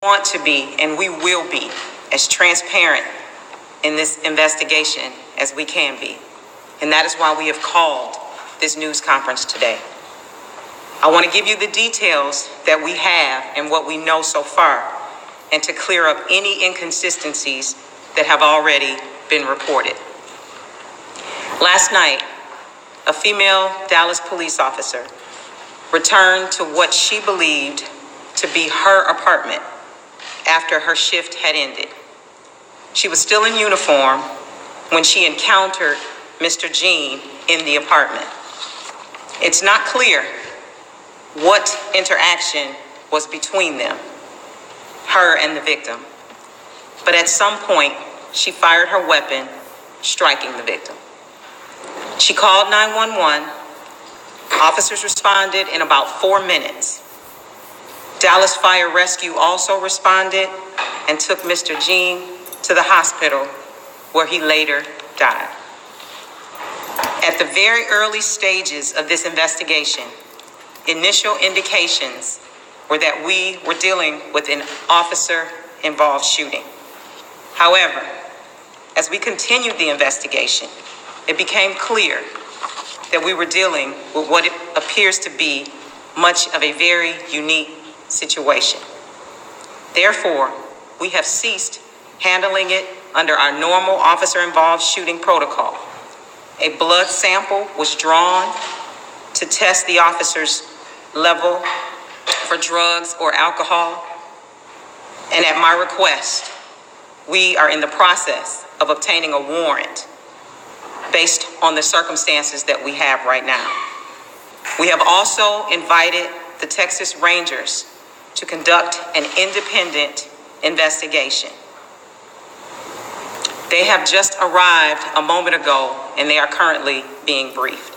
Want to be, and we will be, as transparent in this investigation as we can be. And that is why we have called this news conference today. I want to give you the details that we have and what we know so far, and to clear up any inconsistencies that have already been reported. Last night, a female Dallas police officer returned to what she believed to be her apartment after her shift had ended. She was still in uniform when she encountered Mr. Jean in the apartment. It's not clear what interaction was between them, her and the victim, but at some point she fired her weapon, striking the victim. She called 911. Officers responded in about 4 minutes. Dallas Fire Rescue also responded and took Mr. Jean to the hospital, where he later died. At the very early stages of this investigation, initial indications were that we were dealing with an officer-involved shooting. However, as we continued the investigation, it became clear that we were dealing with what it appears to be much of a very unique situation. Therefore, we have ceased handling it under our normal officer-involved shooting protocol. A blood sample was drawn to test the officer's level for drugs or alcohol, and at my request, we are in the process of obtaining a warrant based on the circumstances that we have right now. We have also invited the Texas Rangers to conduct an independent investigation. They have just arrived a moment ago, and they are currently being briefed.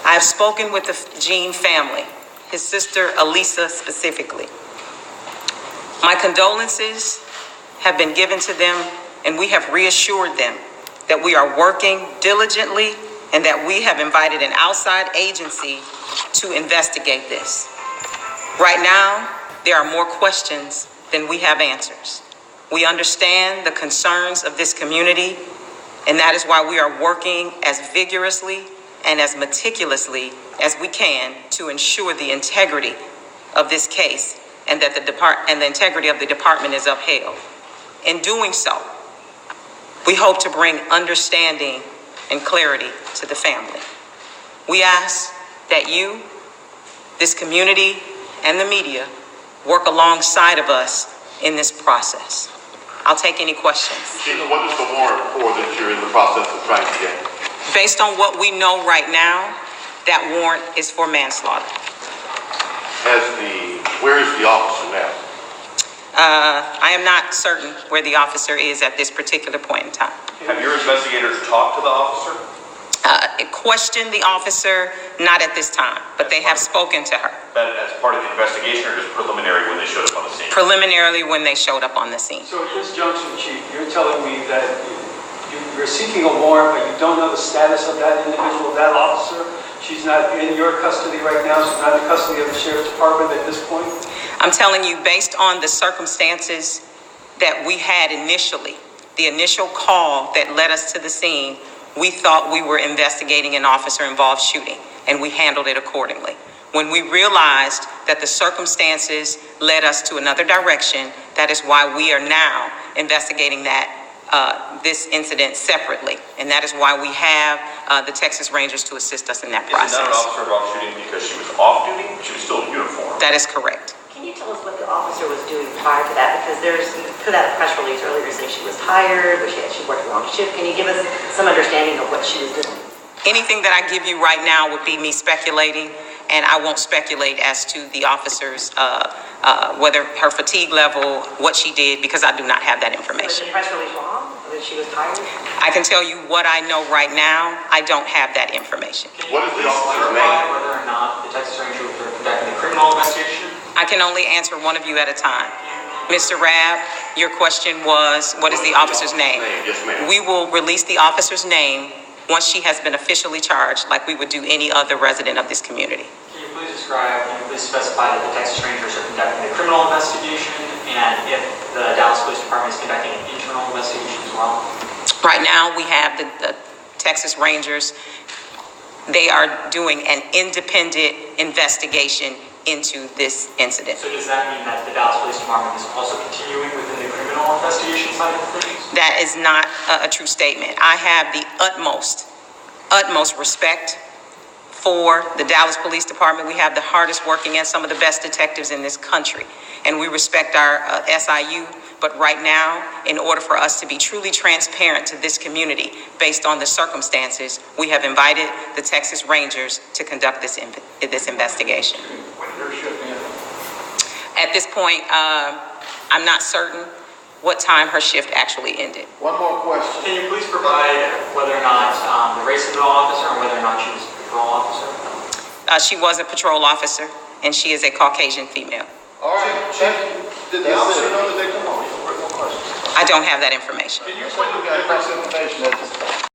I have spoken with the Jean family, his sister Elisa specifically. My condolences have been given to them, and we have reassured them that we are working diligently and that we have invited an outside agency to investigate this. Right now, there are more questions than we have answers. We understand the concerns of this community, and that is why we are working as vigorously and as meticulously as we can to ensure the integrity of this case and that the integrity of the department is upheld. In doing so, we hope to bring understanding and clarity to the family. We ask that you, this community, and the media work alongside of us in this process. I'll take any questions. Gina, what is the warrant for that you're in the process of trying to get? Based on what we know right now, that warrant is for manslaughter. Where is the officer now? I am not certain where the officer is at this particular point in time. Have your investigators talked to the officer? Questioned the officer, not at this time, but they have spoken to her. That as part of the investigation, or just preliminary when they showed up on the scene? Preliminarily when they showed up on the scene. So at this junction, Chief, you're telling me that you're seeking a warrant, but you don't know the status of that individual, that officer? She's not in your custody right now? She's not in the custody of the Sheriff's Department at this point? I'm telling you, based on the circumstances that we had initially, the initial call that led us to the scene, we thought we were investigating an officer-involved shooting, and we handled it accordingly. When we realized that the circumstances led us to another direction, that is why we are now investigating this incident separately, and that is why we have the Texas Rangers to assist us in that process. Is it not an officer-involved shooting because she was off duty? She was still in uniform. That is correct. Can you tell us what the officer was doing prior to that? Because you put out a press release earlier saying she was tired, or she worked a long shift. Can you give us some understanding of what she was doing? Anything that I give you right now would be me speculating, and I won't speculate as to the officer's, whether her fatigue level, what she did, because I do not have that information. So is the press release wrong? That she was tired? I can tell you what I know right now. I don't have that information. What is the officer's name? Whether or not the Texas Rangers were conducting a criminal investigation? I can only answer one of you at a time. Mr. Rabb, your question was, what is the officer's name? Yes, ma'am. We will release the officer's name once she has been officially charged, like we would do any other resident of this community. Can you please specify that the Texas Rangers are conducting a criminal investigation, and Right now, we have the Texas Rangers. They are doing an independent investigation into this incident. So does that mean that the Dallas Police Department is also continuing within the criminal investigation side of things? That is not a true statement. I have the utmost respect for the Dallas Police Department. We have the hardest working and some of the best detectives in this country. And we respect our SIU. But right now, in order for us to be truly transparent to this community based on the circumstances, we have invited the Texas Rangers to conduct this investigation. When your shift ends? At this point, I'm not certain what time her shift actually ended. One more question. Can you please provide whether or not the race of the officer and whether or not she was a patrol officer? She was a patrol officer, and she is a Caucasian female. All right, thank you. Did the officer know that they come on? No questions. I don't have that information. Can you explain the difference information at this time?